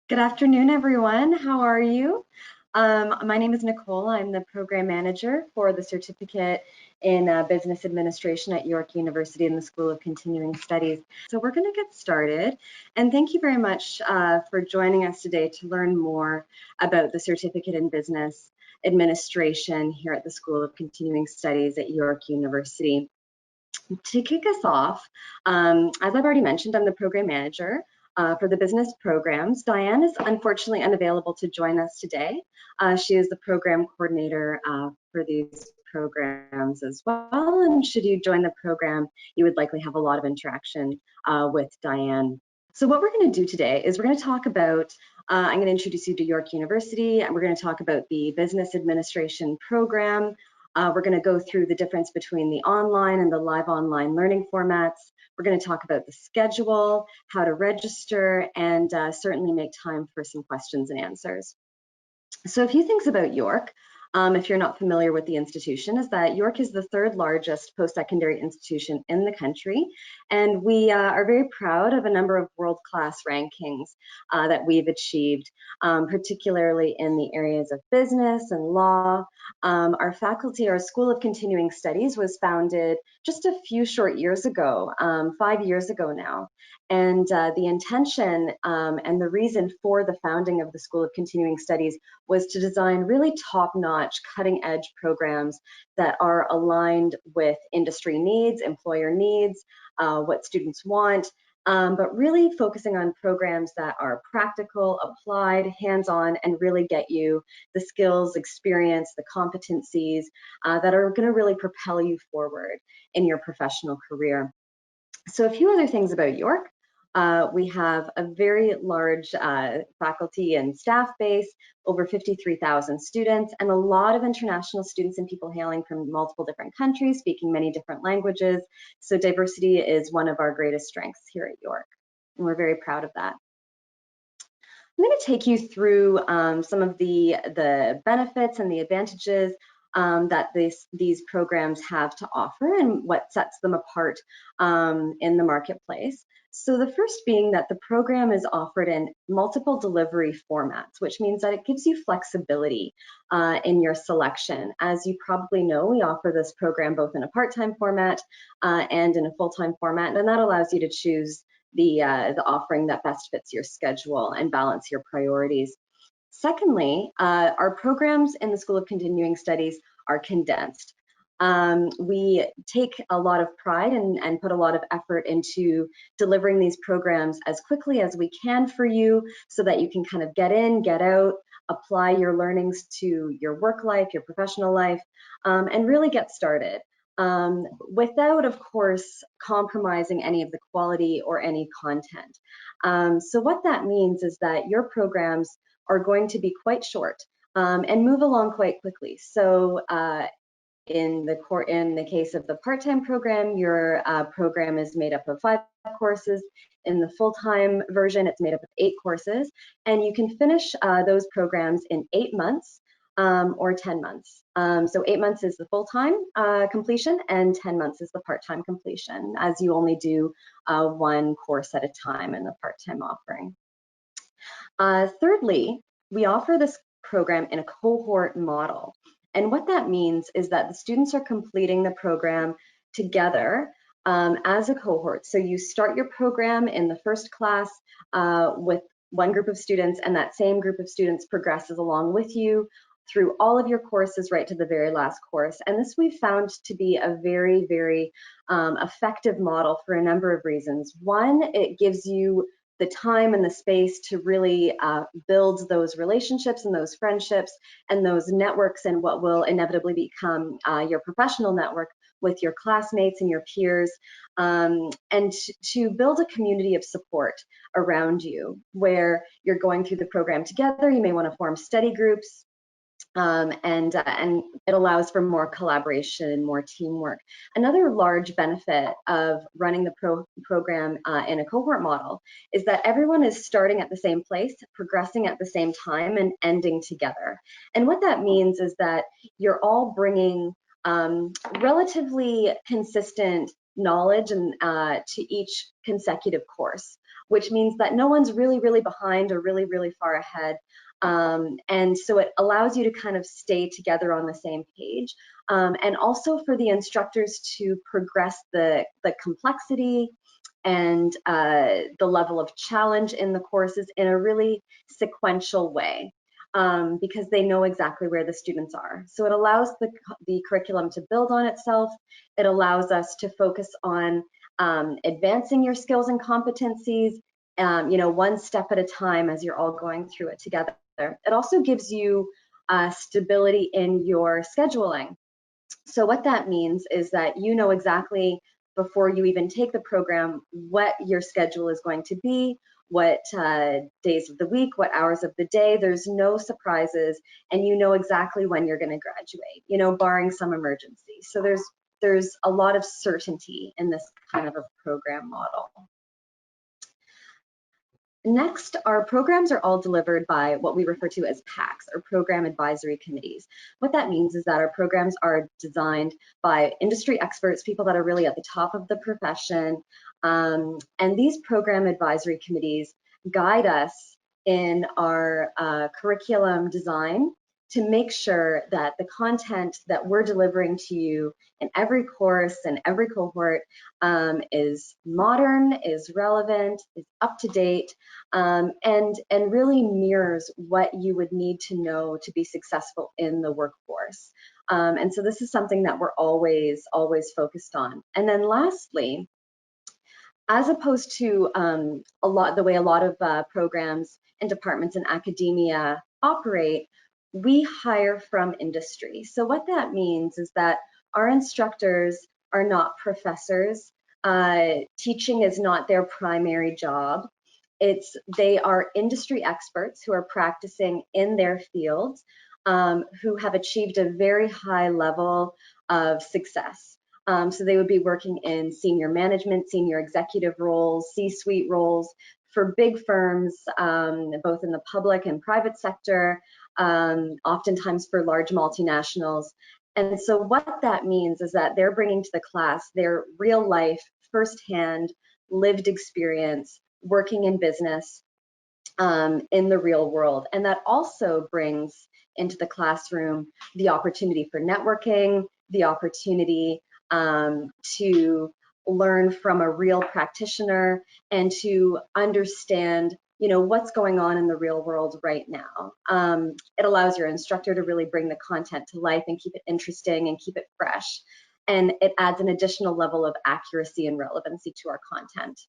Good afternoon, everyone. How are you? My name is Nicole. I'm the program manager for the certificate in business administration at York University in the School of Continuing Studies. So we're going to get started. And thank you very much for joining us today to learn more about the certificate in business administration here at the School of Continuing Studies at York University. To kick us off, as I've already mentioned, I'm the program manager for the business programs. Diane is unfortunately unavailable to join us today. She is the program coordinator for these programs as well. And should you join the program, you would likely have a lot of interaction with Diane. So what we're going to do today is we're going to talk about, I'm going to introduce you to York University, and we're going to talk about the business administration program. We're going to go through the difference between the online and the live online learning formats. We're going to talk about the schedule, how to register, and certainly make time for some questions and answers. So a few things about York, if you're not familiar with the institution, is that York is the third largest post-secondary institution in the country, and we are very proud of a number of world-class rankings that we've achieved, particularly in the areas of business and law. Our faculty, our School of Continuing Studies was founded just a few short years ago, 5 years ago now. And the intention and the reason for the founding of the School of Continuing Studies was to design really top-notch, cutting-edge programs that are aligned with industry needs, employer needs, what students want, but really focusing on programs that are practical, applied, hands-on, and really get you the skills, experience, the competencies that are going to really propel you forward in your professional career. So a few other things about York. We have a very large faculty and staff base, over 53,000 students, and a lot of international students and people hailing from multiple different countries, speaking many different languages. So diversity is one of our greatest strengths here at York, and we're very proud of that. I'm going to take you through some of the benefits and the advantages that these programs have to offer and what sets them apart in the marketplace. So the first being that the program is offered in multiple delivery formats, which means that it gives you flexibility in your selection. As you probably know, we offer this program both in a part-time format and in a full-time format, and that allows you to choose the offering that best fits your schedule and balance your priorities. Secondly, our programs in the School of Continuing Studies are condensed. We take a lot of pride and put a lot of effort into delivering these programs as quickly as we can for you so that you can kind of get in, get out, apply your learnings to your work life, your professional life, and really get started. Without, of course, compromising any of the quality or any content. So what that means is that your programs are going to be quite short and move along quite quickly. So in the case of the part-time program, your program is made up of 5 courses. In the full-time version, it's made up of 8 courses, and you can finish those programs in 8 months or 10 months. So 8 months is the full-time completion and 10 months is the part-time completion, as you only do 1 course at a time in the part-time offering. Thirdly, we offer this program in a cohort model. And what that means is that the students are completing the program together as a cohort. So you start your program in the first class with one group of students, and that same group of students progresses along with you through all of your courses right to the very last course. And this we've found to be a very, very effective model for a number of reasons. One, it gives you the time and the space to really build those relationships and those friendships and those networks and what will inevitably become your professional network with your classmates and your peers, and to build a community of support around you where you're going through the program together. You may want to form study groups. And it allows for more collaboration and more teamwork. Another large benefit of running the program in a cohort model is that everyone is starting at the same place, progressing at the same time, and ending together. And what that means is that you're all bringing relatively consistent knowledge and to each consecutive course. which means that no one's really, really behind or really, really far ahead. And so it allows you to kind of stay together on the same page. And also for the instructors to progress the complexity and the level of challenge in the courses in a really sequential way, because they know exactly where the students are. So it allows the curriculum to build on itself. It allows us to focus on advancing your skills and competencies, one step at a time as you're all going through it together. It also gives you stability in your scheduling. So what that means is that you know exactly before you even take the program what your schedule is going to be, what days of the week, what hours of the day. There's no surprises, and you know exactly when you're going to graduate, barring some emergency. So there's a lot of certainty in this kind of a program model. Next, our programs are all delivered by what we refer to as PACs, or Program Advisory Committees. What that means is that our programs are designed by industry experts, people that are really at the top of the profession, and these Program Advisory Committees guide us in our curriculum design to make sure that the content that we're delivering to you in every course and every cohort is modern, is relevant, is up to date, and really mirrors what you would need to know to be successful in the workforce. And so this is something that we're always focused on. And then lastly, as opposed to the way a lot of programs and departments in academia operate, we hire from industry. So what that means is that our instructors are not professors. Teaching is not their primary job. They are industry experts who are practicing in their fields, who have achieved a very high level of success. So they would be working in senior management, senior executive roles, C-suite roles for big firms, both in the public and private sector, oftentimes for large multinationals. And so what that means is that they're bringing to the class their real life, firsthand, lived experience working in business in the real world. And that also brings into the classroom the opportunity for networking, the opportunity to learn from a real practitioner and to understand what's going on in the real world right now. It allows your instructor to really bring the content to life and keep it interesting and keep it fresh. And it adds an additional level of accuracy and relevancy to our content.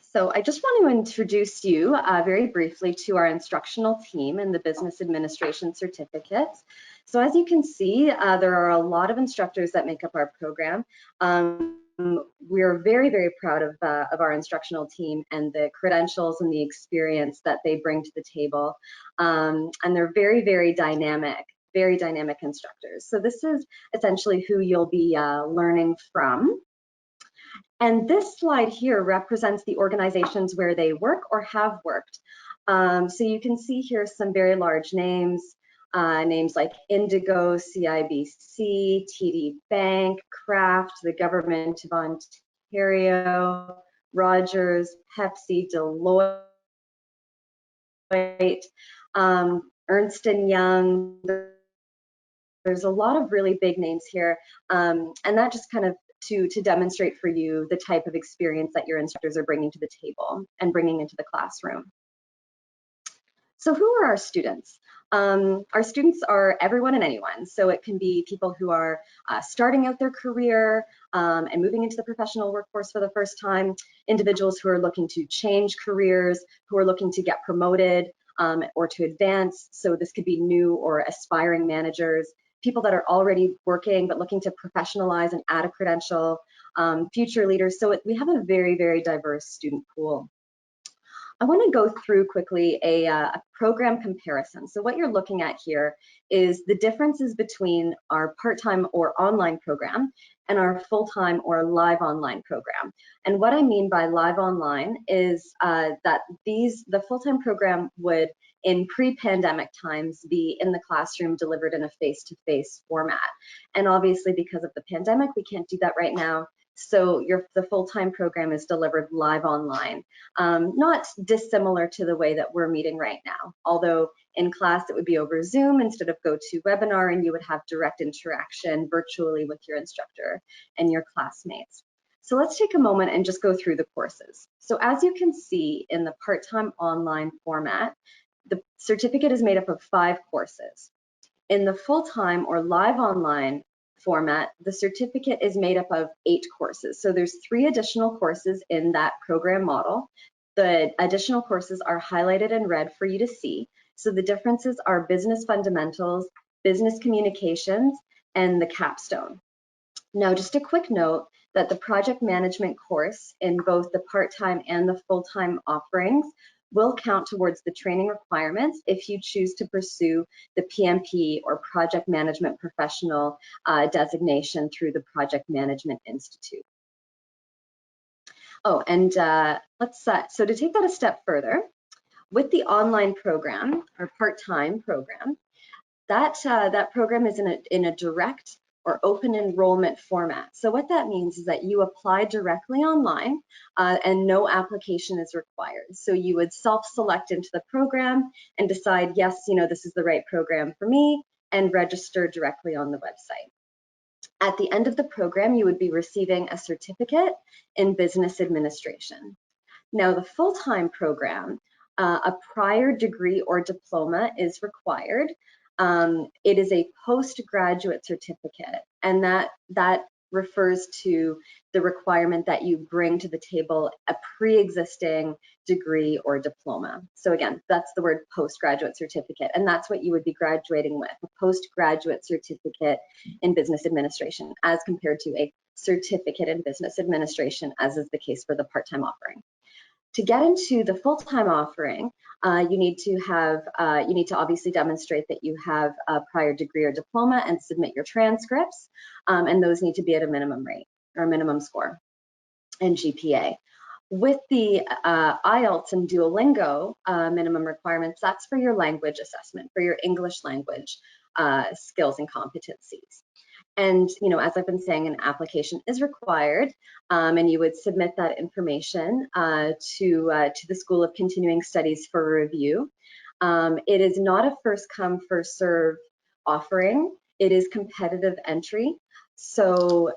So I just want to introduce you very briefly to our instructional team and the business administration certificates. So as you can see, there are a lot of instructors that make up our program. We're very, very proud of our instructional team and the credentials and the experience that they bring to the table. And they're very, very dynamic instructors. So this is essentially who you'll be learning from. And this slide here represents the organizations where they work or have worked. So you can see here some very large names, names like Indigo, CIBC, TD Bank, Kraft, the Government of Ontario, Rogers, Pepsi, Deloitte, Ernst & Young. There's a lot of really big names here, and that just kind of to demonstrate for you the type of experience that your instructors are bringing to the table and bringing into the classroom. So who are our students? Our students are everyone and anyone. So it can be people who are starting out their career and moving into the professional workforce for the first time, individuals who are looking to change careers, who are looking to get promoted or to advance. So this could be new or aspiring managers, people that are already working but looking to professionalize and add a credential, future leaders. So we have a very, very diverse student pool. I want to go through quickly a program comparison. So what you're looking at here is the differences between our part-time or online program and our full-time or live online program. And what I mean by live online is that the full-time program would, in pre-pandemic times, be in the classroom delivered in a face-to-face format. And obviously, because of the pandemic, we can't do that right now. So the full-time program is delivered live online, not dissimilar to the way that we're meeting right now. Although in class it would be over Zoom instead of GoToWebinar, and you would have direct interaction virtually with your instructor and your classmates. So let's take a moment and just go through the courses. So as you can see in the part-time online format, the certificate is made up of 5 courses. In the full-time or live online format, the certificate is made up of 8 courses. So there's 3 additional courses in that program model. The additional courses are highlighted in red for you to see. So the differences are business fundamentals, business communications, and the capstone. Now, just a quick note that the project management course in both the part-time and the full-time offerings will count towards the training requirements if you choose to pursue the PMP or Project Management Professional designation through the Project Management Institute. Oh, and so to take that a step further, with the online program or part-time program, that program is in a direct or open enrollment format. So what that means is that you apply directly online and no application is required. So you would self-select into the program and decide, yes, this is the right program for me, and register directly on the website. At the end of the program, you would be receiving a certificate in business administration. Now, the full-time program, a prior degree or diploma is required. It is a postgraduate certificate, and that refers to the requirement that you bring to the table a pre-existing degree or diploma. So again, that's the word postgraduate certificate, and that's what you would be graduating with, a postgraduate certificate in business administration, as compared to a certificate in business administration, as is the case for the part-time offering. To get into the full-time offering, you need to obviously demonstrate that you have a prior degree or diploma and submit your transcripts, and those need to be at a minimum rate or minimum score and GPA. With the IELTS and Duolingo minimum requirements, that's for your language assessment, for your English language skills and competencies. And as I've been saying, an application is required, and you would submit that information to the School of Continuing Studies for review. It is not a first come, first serve offering. It is competitive entry. So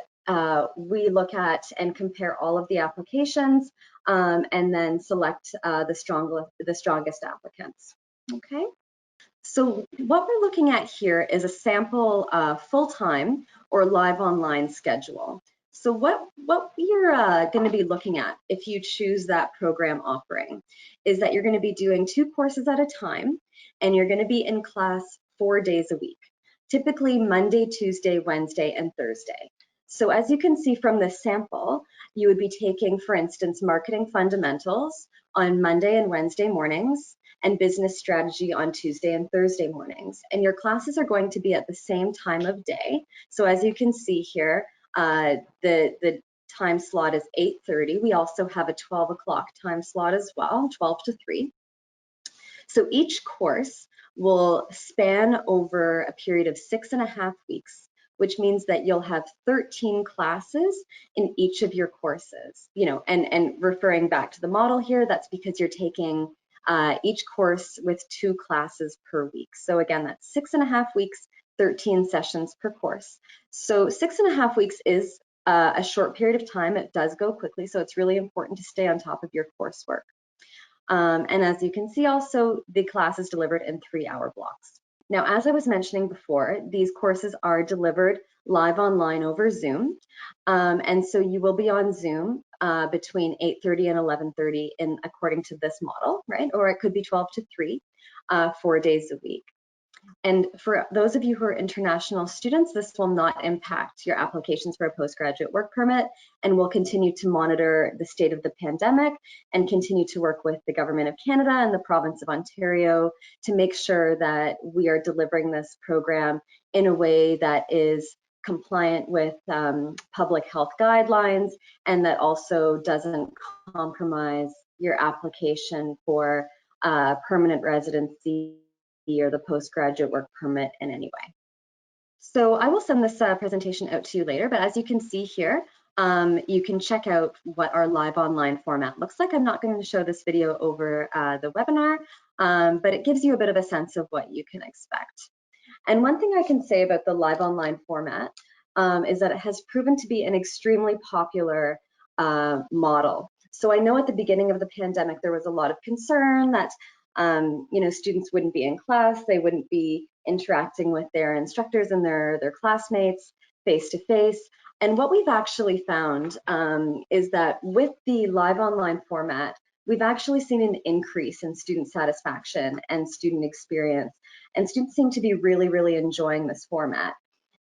we look at and compare all of the applications and then select the strongest applicants. Okay. So what we're looking at here is a sample full-time or live online schedule. So what we're going to be looking at if you choose that program offering is that you're going to be doing 2 courses at a time, and you're going to be in class 4 days a week, typically Monday, Tuesday, Wednesday, and Thursday. So as you can see from this sample, you would be taking, for instance, marketing fundamentals on Monday and Wednesday mornings, and business strategy on Tuesday and Thursday mornings. And your classes are going to be at the same time of day. So as you can see here, the time slot is 8:30. We also have a 12 o'clock time slot as well, 12 to 3. So each course will span over a period of 6.5 weeks, which means that you'll have 13 classes in each of your courses. And referring back to the model here, that's because you're taking each course with 2 classes per week. So again, that's 6.5 weeks, 13 sessions per course. So 6.5 weeks is a short period of time. It does go quickly, so it's really important to stay on top of your coursework. And as you can see also, the class is delivered in 3-hour blocks. Now, as I was mentioning before, these courses are delivered live online over Zoom. And so you will be on Zoom between 8:30 and 11:30 according to this model, right? Or it could be 12 to 3, 4 days a week. And for those of you who are international students, this will not impact your applications for a postgraduate work permit, and we'll continue to monitor the state of the pandemic and continue to work with the Government of Canada and the Province of Ontario to make sure that we are delivering this program in a way that is compliant with public health guidelines, and that also doesn't compromise your application for permanent residency or the postgraduate work permit in any way. So I will send this presentation out to you later, but as you can see here, you can check out what our live online format looks like. I'm not going to show this video over the webinar, but it gives you a bit of a sense of what you can expect. And one thing I can say about the live online format is that it has proven to be an extremely popular model. So I know at the beginning of the pandemic, there was a lot of concern that students wouldn't be in class, they wouldn't be interacting with their instructors and their classmates face to face. And what we've actually found is that with the live online format, we've actually seen an increase in student satisfaction and student experience. And students seem to be really, really enjoying this format.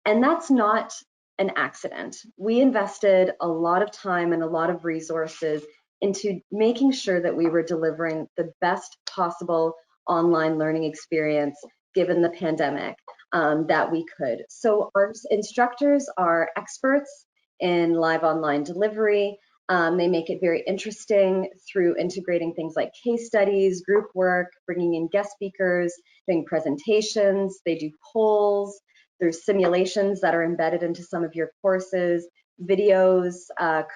And that's not an accident. We invested a lot of time and a lot of resources into making sure that we were delivering the best possible online learning experience given the pandemic that we could. So our instructors are experts in live online delivery. They make it very interesting through integrating things like case studies, group work, bringing in guest speakers, doing presentations. They do polls. There's simulations that are embedded into some of your courses, videos,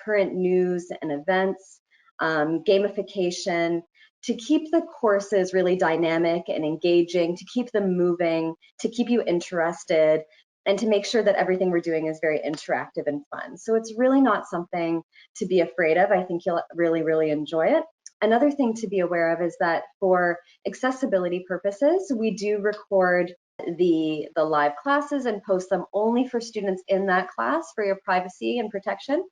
current news and events, gamification, to keep the courses really dynamic and engaging, to keep them moving, to keep you interested, and to make sure that everything we're doing is very interactive and fun. So it's really not something to be afraid of. I think you'll really, really enjoy it. Another thing to be aware of is that for accessibility purposes, we do record the live classes and post them only for students in that class for your privacy and protection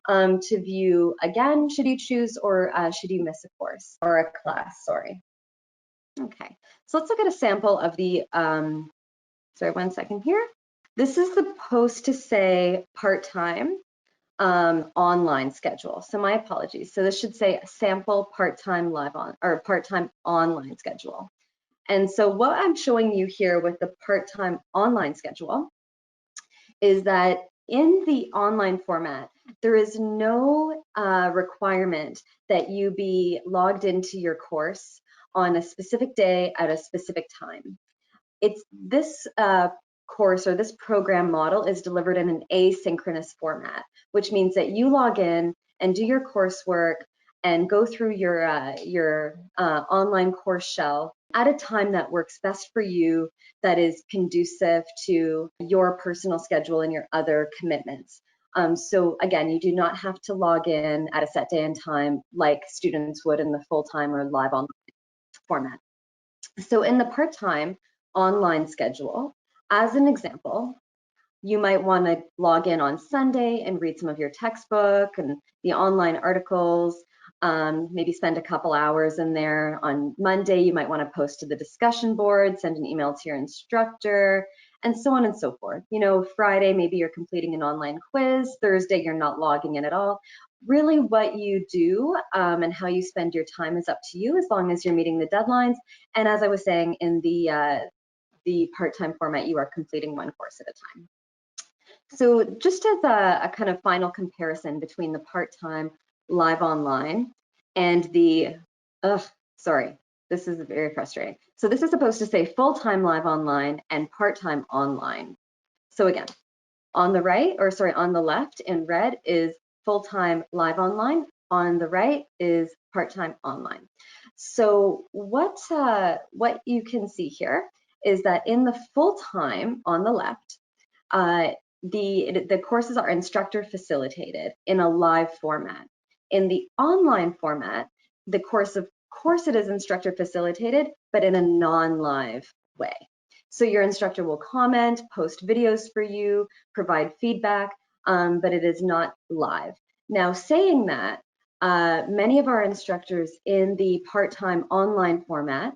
to view again, should you choose, or should you miss a course or a class, sorry. Okay, so let's look at a sample of the, sorry, 1 second here. This is supposed to say part-time online schedule. So my apologies. So this should say sample part-time live on or part-time online schedule. And so what I'm showing you here with the part-time online schedule is that in the online format, there is no requirement that you be logged into your course on a specific day at a specific time. It's this course or this program model is delivered in an asynchronous format, which means that you log in and do your coursework and go through your online course shell at a time that works best for you, that is conducive to your personal schedule and your other commitments. So again, you do not have to log in at a set day and time like students would in the full-time or live online format. So in the part-time online schedule, as an example, you might want to log in on Sunday and read some of your textbook and the online articles, maybe spend a couple hours in there. On Monday, you might want to post to the discussion board, send an email to your instructor, and so on and so forth. You know, Friday, maybe you're completing an online quiz. Thursday, you're not logging in at all. Really what you do and how you spend your time is up to you, as long as you're meeting the deadlines. And as I was saying, in the part-time format, you are completing one course at a time. So just as a kind of final comparison between the part-time live online and the, sorry, this is very frustrating. So this is supposed to say full-time live online and part-time online. So again, on the right, or sorry, on the left in red is full-time live online. On the right is part-time online. So what you can see here is that in the full-time on the left, the courses are instructor facilitated in a live format. In the online format, the course, of course, it is instructor facilitated, but in a non-live way. So your instructor will comment, post videos for you, provide feedback, but it is not live. Now, saying that, many of our instructors in the part-time online format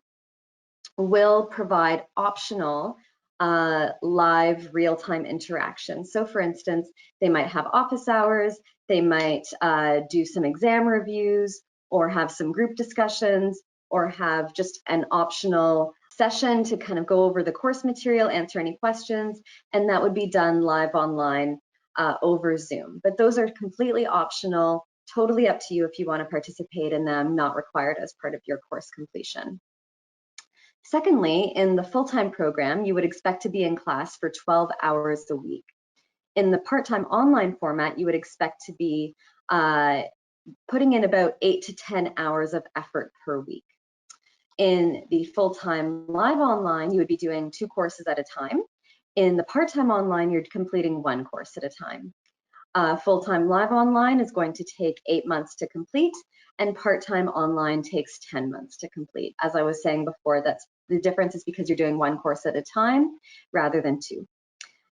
will provide optional live real-time interaction. So for instance, they might have office hours, they might do some exam reviews, or have some group discussions, or have just an optional session to kind of go over the course material, answer any questions, and that would be done live online over Zoom. But those are completely optional, totally up to you if you want to participate in them, not required as part of your course completion. Secondly, in the full-time program, you would expect to be in class for 12 hours a week. In the part-time online format, you would expect to be putting in about 8 to 10 hours of effort per week. In the full-time live online, you would be doing 2 courses at a time. In the part-time online, you're completing 1 course at a time. Full-time live online is going to take 8 months to complete, and part-time online takes 10 months to complete. As I was saying before, that's the difference is because you're doing 1 course at a time rather than 2.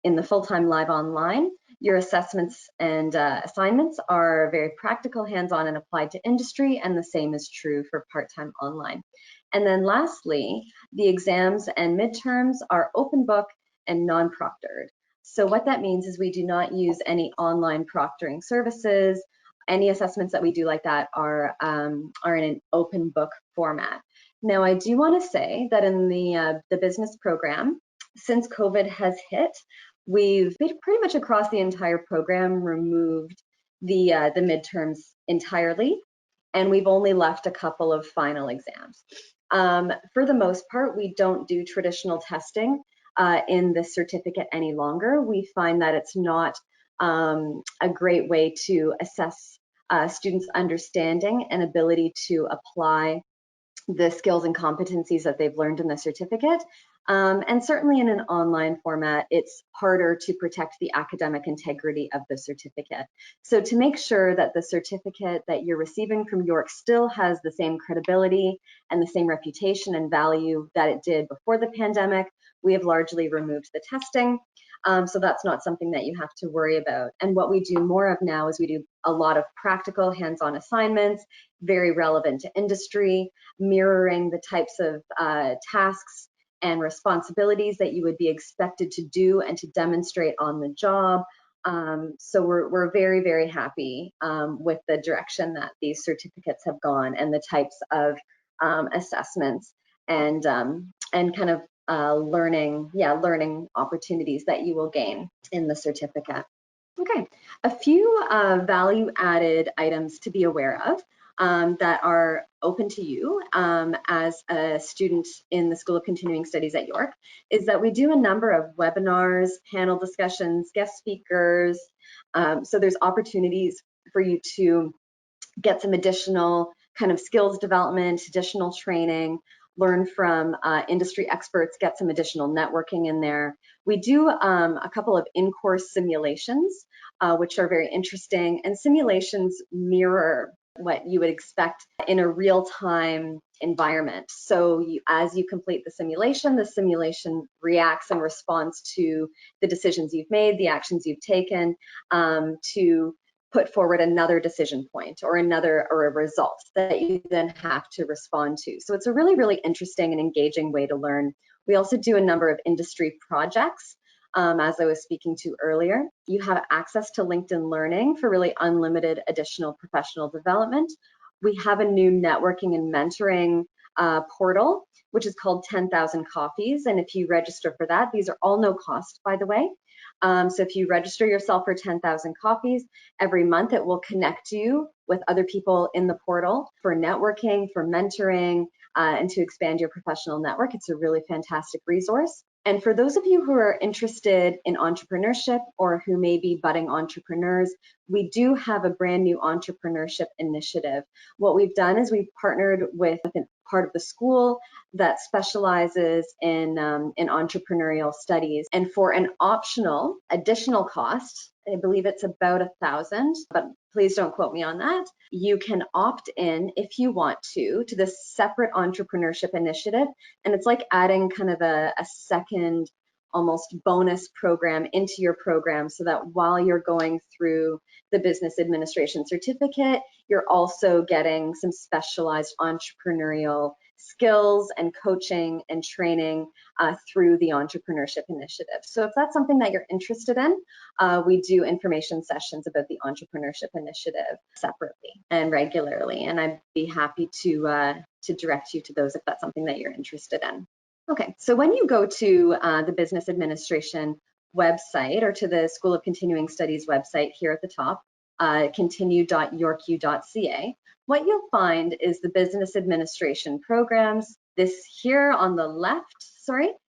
In the full-time live online, your assessments and assignments are very practical, hands-on, and applied to industry, and the same is true for part-time online. And then lastly, the exams and midterms are open book and non-proctored. So what that means is we do not use any online proctoring services. Any assessments that we do like that are in an open book format. Now, I do want to say that in the business program, since COVID has hit, we've pretty much across the entire program removed the midterms entirely, and we've only left a couple of final exams. For the most part, we don't do traditional testing in the certificate any longer. We find that it's not a great way to assess students' understanding and ability to apply the skills and competencies that they've learned in the certificate. And certainly in an online format, it's harder to protect the academic integrity of the certificate. So to make sure that the certificate that you're receiving from York still has the same credibility and the same reputation and value that it did before the pandemic, we have largely removed the testing. So that's not something that you have to worry about. And what we do more of now is we do a lot of practical hands-on assignments, very relevant to industry, mirroring the types of tasks and responsibilities that you would be expected to do and to demonstrate on the job. So we're very, very happy with the direction that these certificates have gone and the types of assessments and kind of learning opportunities that you will gain in the certificate. Okay, a few value-added items to be aware of that are open to you as a student in the School of Continuing Studies at York is that we do a number of webinars, panel discussions, guest speakers. So there's opportunities for you to get some additional kind of skills development, additional training, learn from industry experts, get some additional networking in there. We do a couple of in-course simulations, which are very interesting, and simulations mirror what you would expect in a real-time environment. So as you complete the simulation reacts and responds to the decisions you've made, the actions you've taken to put forward another decision point or a result that you then have to respond to. So it's a really, really interesting and engaging way to learn. We also do a number of industry projects. As I was speaking to earlier, you have access to LinkedIn Learning for really unlimited additional professional development. We have a new networking and mentoring portal, which is called 10,000 Coffees. And if you register for that, these are all no cost, by the way. So if you register yourself for 10,000 Coffees, every month it will connect you with other people in the portal for networking, for mentoring, and to expand your professional network. It's a really fantastic resource. And for those of you who are interested in entrepreneurship or who may be budding entrepreneurs, we do have a brand new entrepreneurship initiative. What we've done is we've partnered with part of the school that specializes in entrepreneurial studies. And for an optional additional cost, I believe it's about $1,000, but please don't quote me on that. You can opt in if you want to this separate entrepreneurship initiative. And it's like adding kind of a second almost bonus program into your program so that while you're going through the business administration certificate, you're also getting some specialized entrepreneurial skills and coaching and training through the entrepreneurship initiative. So if that's something that you're interested in, we do information sessions about the entrepreneurship initiative separately and regularly, and I'd be happy to direct you to those if that's something that you're interested in. Okay, so when you go to the business administration website or to the School of Continuing Studies website here at the top, continue.yorku.ca, what you'll find is the business administration programs. This here on the left,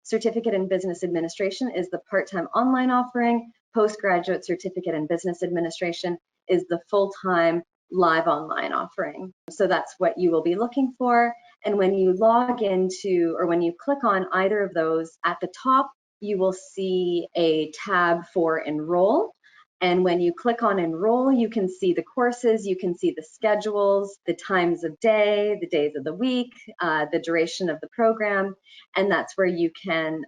certificate in business administration is the part-time online offering. postgraduate certificate in business administration is the full-time live online offering. So that's what you will be looking for. And when you log into, or when you click on either of those, at the top, you will see a tab for enroll. And when you click on enroll, you can see the courses, you can see the schedules, the times of day, the days of the week, the duration of the program. And that's where you can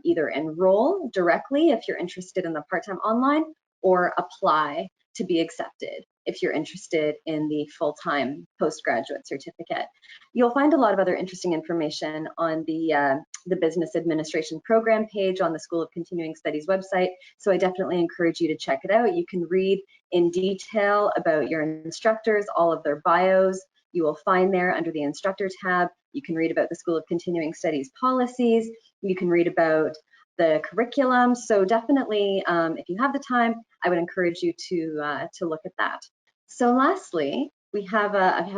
either enroll directly if you're interested in the part-time online, or apply to be accepted if you're interested in the full-time postgraduate certificate. You'll find a lot of other interesting information on the Business Administration Program page on the School of Continuing Studies website, so I definitely encourage you to check it out. You can read in detail about your instructors, all of their bios. You will find there under the Instructor tab, you can read about the School of Continuing Studies policies, you can read about the curriculum. So definitely, if you have the time, I would encourage you to look at that. So lastly, I have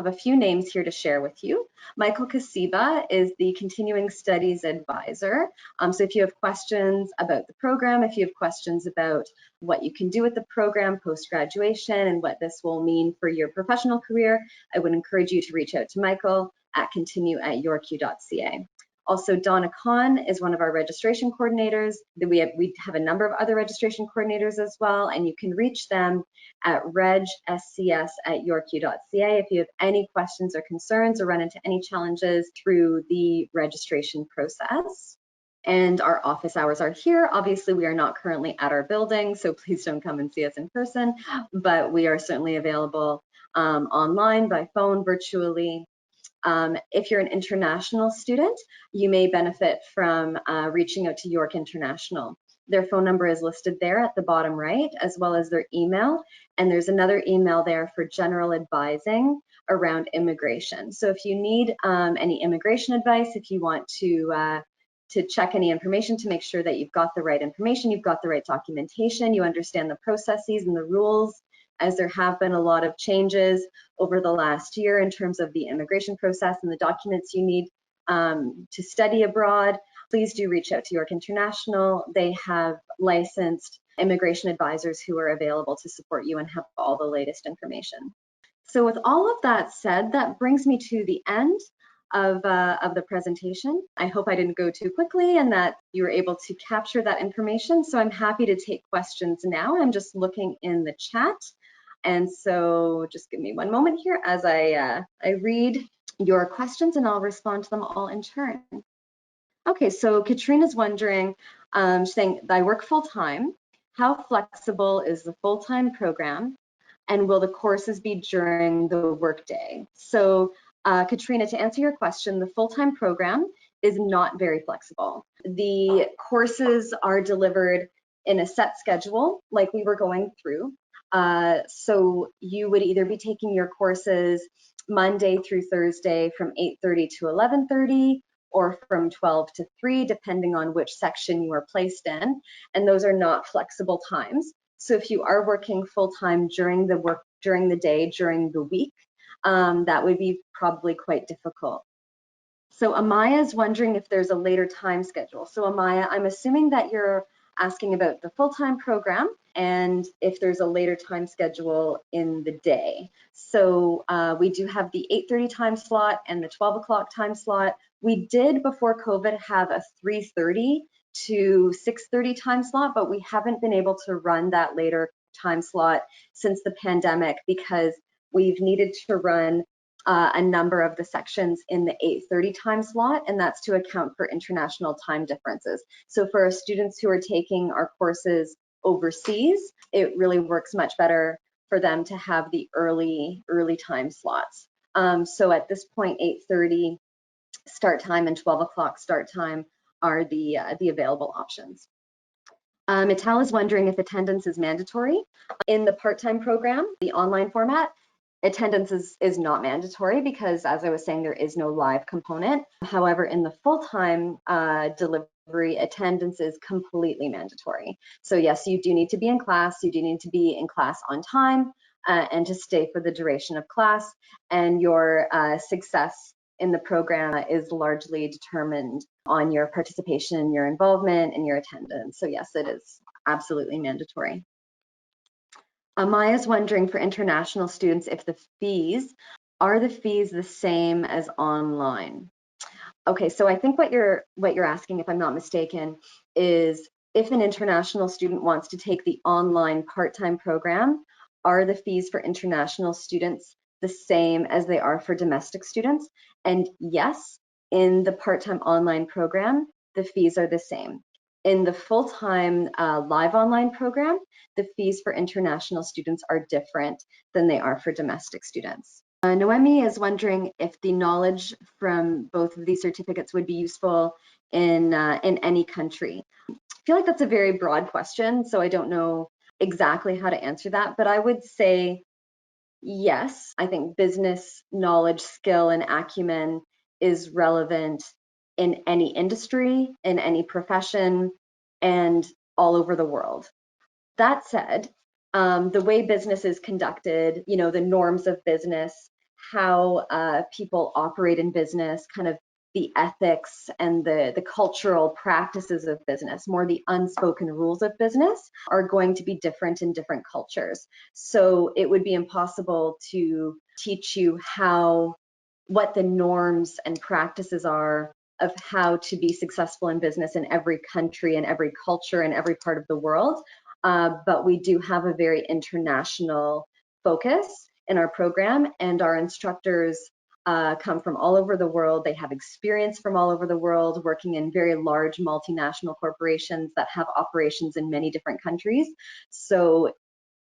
a few names here to share with you. Michael Kasiba is the Continuing Studies Advisor. So if you have questions about the program, if you have questions about what you can do with the program post-graduation and what this will mean for your professional career, I would encourage you to reach out to Michael at continue@yorku.ca. Also, Donna Kahn is one of our registration coordinators. We have a number of other registration coordinators as well, and you can reach them at regscs@yorku.ca if you have any questions or concerns or run into any challenges through the registration process. And our office hours are here. Obviously, we are not currently at our building, so please don't come and see us in person, but we are certainly available online, by phone, virtually. If you're an international student, you may benefit from reaching out to York International. Their phone number is listed there at the bottom right, as well as their email. And there's another email there for general advising around immigration. So if you need any immigration advice, if you want to check any information to make sure that you've got the right information, you've got the right documentation, you understand the processes and the rules, as there have been a lot of changes over the last year in terms of the immigration process and the documents you need to study abroad, please do reach out to York International. They have licensed immigration advisors who are available to support you and have all the latest information. So with all of that said, that brings me to the end of the presentation. I hope I didn't go too quickly and that you were able to capture that information. So I'm happy to take questions now. I'm just looking in the chat. And so just give me one moment here as I read your questions and I'll respond to them all in turn. Okay, so Katrina's wondering, she's saying, I work full-time. How flexible is the full-time program? And will the courses be during the workday? So Katrina, to answer your question, the full-time program is not very flexible. The courses are delivered in a set schedule like we were going through. So you would either be taking your courses Monday through Thursday from 8:30 to 11:30 or from 12 to 3, depending on which section you are placed in. And those are not flexible times. So if you are working full-time during the day, during the week, that would be probably quite difficult. So Amaya is wondering if there's a later time schedule. So Amaya, I'm assuming that you're asking about the full-time program and if there's a later time schedule in the day. So we do have the 8:30 time slot and the 12 o'clock time slot. We did before COVID have a 3:30 to 6:30 time slot, but we haven't been able to run that later time slot since the pandemic because we've needed to run a number of the sections in the 8:30 time slot, and that's to account for international time differences. So for our students who are taking our courses overseas, it really works much better for them to have the early time slots. So at this point, 8:30 start time and 12 o'clock start time are the available options. Mital is wondering if attendance is mandatory. In the part-time program, the online format, attendance is not mandatory because, as I was saying, there is no live component. However, in the full-time delivery, attendance is completely mandatory. So yes, you do need to be in class. You do need to be in class on time and to stay for the duration of class. And your success in the program is largely determined on your participation, your involvement, and your attendance. So yes, it is absolutely mandatory. Maya's wondering for international students if are the fees the same as online? Okay, so I think what you're asking, if I'm not mistaken, is if an international student wants to take the online part-time program, are the fees for international students the same as they are for domestic students? And yes, in the part-time online program, the fees are the same. In the full-time live online program, the fees for international students are different than they are for domestic students. Noemi is wondering if the knowledge from both of these certificates would be useful in any country. I feel like that's a very broad question, so I don't know exactly how to answer that, but I would say yes. I think business knowledge, skill, and acumen is relevant in any industry, in any profession, and all over the world. That said, the way business is conducted, the norms of business, how people operate in business, kind of the ethics and the cultural practices of business, more the unspoken rules of business, are going to be different in different cultures. So it would be impossible to teach you what the norms and practices are of how to be successful in business in every country and every culture and every part of the world. But we do have a very international focus in our program, and our instructors come from all over the world. They have experience from all over the world, working in very large multinational corporations that have operations in many different countries. So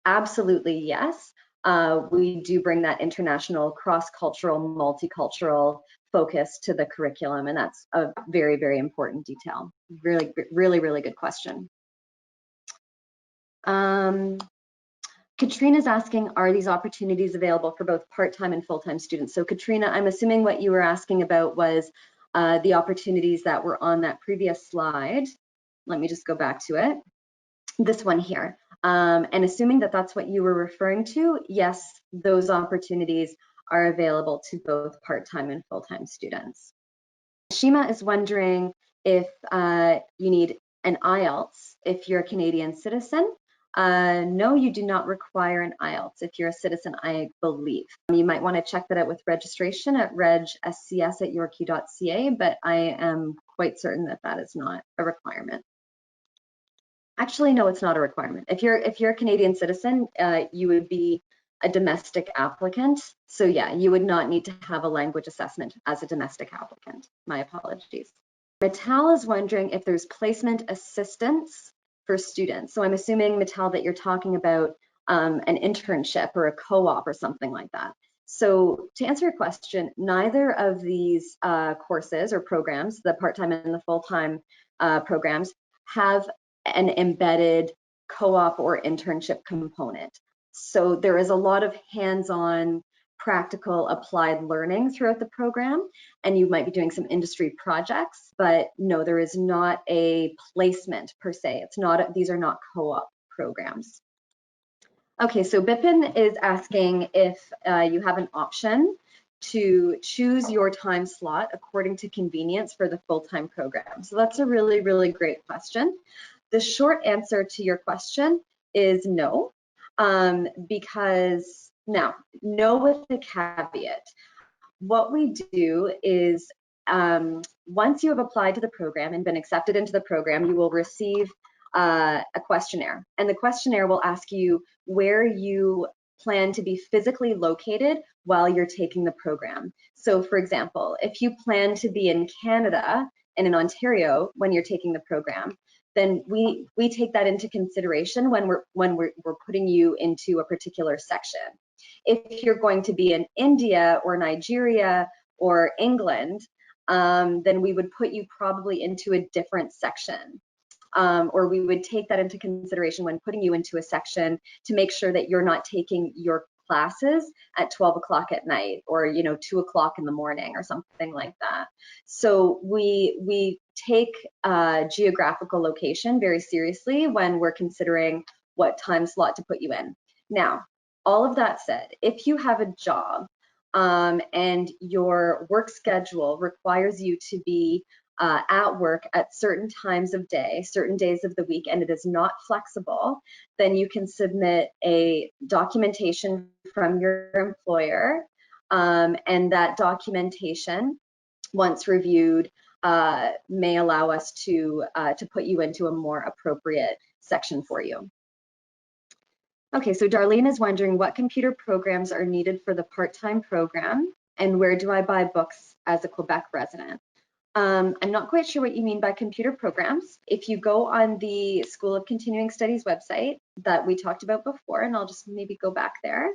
absolutely, yes. We do bring that international, cross-cultural, multicultural focus to the curriculum, and that's a very, very important detail. Really, really, really good question. Katrina's asking, are these opportunities available for both part-time and full-time students? So Katrina, I'm assuming what you were asking about was the opportunities that were on that previous slide. Let me just go back to it. This one here. And assuming that that's what you were referring to, yes, those opportunities are available to both part-time and full-time students. Shima is wondering if you need an IELTS if you're a Canadian citizen. No, you do not require an IELTS if you're a citizen, I believe. You might want to check that out with registration at regscs@yorku.ca, but I am quite certain that that is not a requirement. Actually, no, it's not a requirement. If you're a Canadian citizen, you would be a domestic applicant. So yeah, you would not need to have a language assessment as a domestic applicant. My apologies. Mittal is wondering if there's placement assistance for students. So I'm assuming, Mittal, that you're talking about an internship or a co-op or something like that. So to answer your question, neither of these courses or programs, the part-time and the full-time programs, have an embedded co-op or internship component. So there is a lot of hands-on, practical, applied learning throughout the program, and you might be doing some industry projects, but no, there is not a placement per se. These are not co-op programs. Okay, so Bipin is asking if you have an option to choose your time slot according to convenience for the full-time program. So that's a really, really great question. The short answer to your question is no, because now, no with the caveat. What we do is once you have applied to the program and been accepted into the program, you will receive a questionnaire, and the questionnaire will ask you where you plan to be physically located while you're taking the program. So for example, if you plan to be in Canada and in Ontario when you're taking the program, then we take that into consideration when we're putting you into a particular section. If you're going to be in India or Nigeria or England, then we would put you probably into a different section. Or we would take that into consideration when putting you into a section to make sure that you're not taking your classes at 12 o'clock at night or 2 o'clock in the morning or something like that. So we take geographical location very seriously when we're considering what time slot to put you in. Now, all of that said, if you have a job and your work schedule requires you to be at work at certain times of day, certain days of the week, and it is not flexible, then you can submit a documentation from your employer, and that documentation, once reviewed, may allow us to put you into a more appropriate section for you. Okay, so Darlene is wondering what computer programs are needed for the part-time program, and where do I buy books as a Quebec resident? I'm not quite sure what you mean by computer programs. If you go on the School of Continuing Studies website that we talked about before, and I'll just maybe go back there.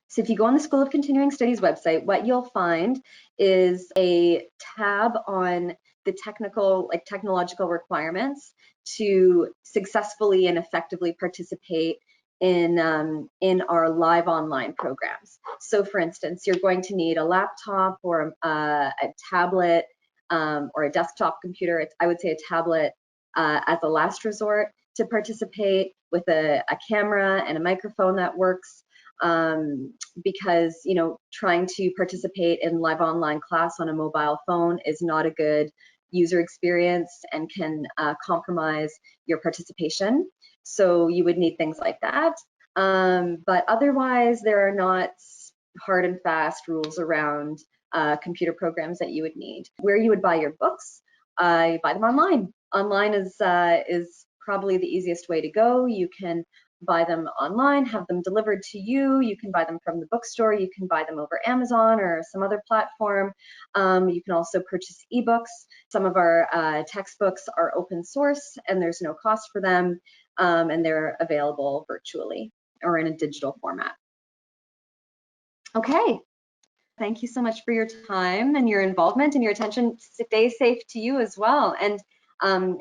So if you go on the School of Continuing Studies website, what you'll find is a tab on the technological requirements to successfully and effectively participate in our live online programs. So for instance, you're going to need a laptop or a tablet or a desktop computer. I would say a tablet as a last resort to participate, with a camera and a microphone that works. Because trying to participate in live online class on a mobile phone is not a good user experience and can compromise your participation. So you would need things like that. But otherwise, there are not hard and fast rules around computer programs that you would need. Where you would buy your books, you buy them online. Online is probably the easiest way to go. You can buy them online, have them delivered to you. You can buy them from the bookstore. You can buy them over Amazon or some other platform. You can also purchase ebooks. Some of our textbooks are open source and there's no cost for them, and they're available virtually or in a digital format. Okay. Thank you so much for your time and your involvement and your attention. Stay safe to you as well. And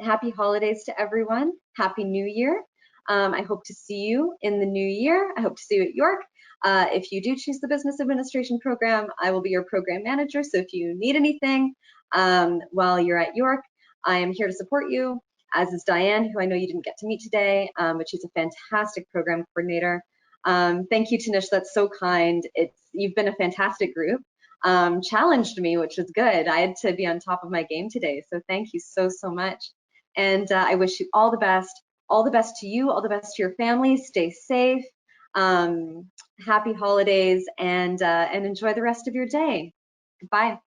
happy holidays to everyone. Happy New Year. I hope to see you in the new year. I hope to see you at York. If you do choose the business administration program, I will be your program manager. So if you need anything while you're at York, I am here to support you, as is Diane, who I know you didn't get to meet today, but she's a fantastic program coordinator. Thank you, Tanish, that's so kind. You've been a fantastic group. Challenged me, which was good. I had to be on top of my game today. So thank you so much. And I wish you all the best. All the best to you, all the best to your family. Stay safe, happy holidays, and enjoy the rest of your day. Goodbye.